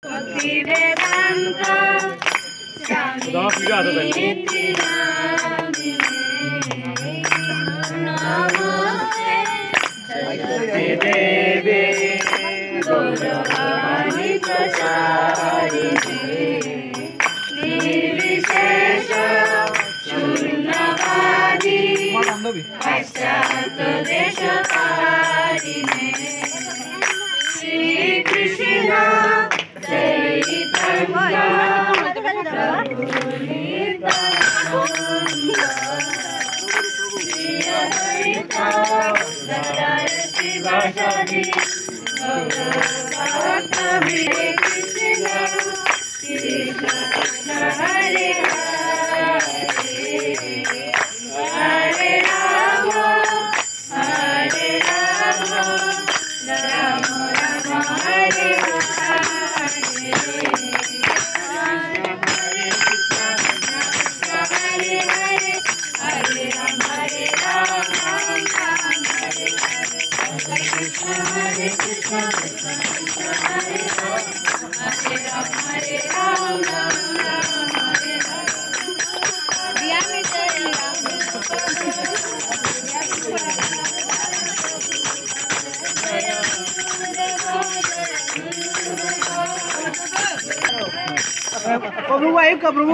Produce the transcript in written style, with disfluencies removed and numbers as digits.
भक्ति वेदांत स्वामी नमस्ते देवी गौरवाणी प्रचारिणे निर्विशेष शून्यवादी पाश्चात्य देशकारिणे श्री कृष्ण चैतन्य प्रभु नित्यानंद श्री अद्वैत गदाधर शिवासादि गौरभक्त हरे कृष्ण कृष्ण कृष्ण हरे हरे हरे राम राम राम हरे हरे हरे हरे हरे राम राम राम हरे हरे कृष्ण हरे कृष्ण कृष्ण कृष्ण हरे हरे राम राम राम हरे हरे दिया में तेरी प्रभु आयु का प्रभु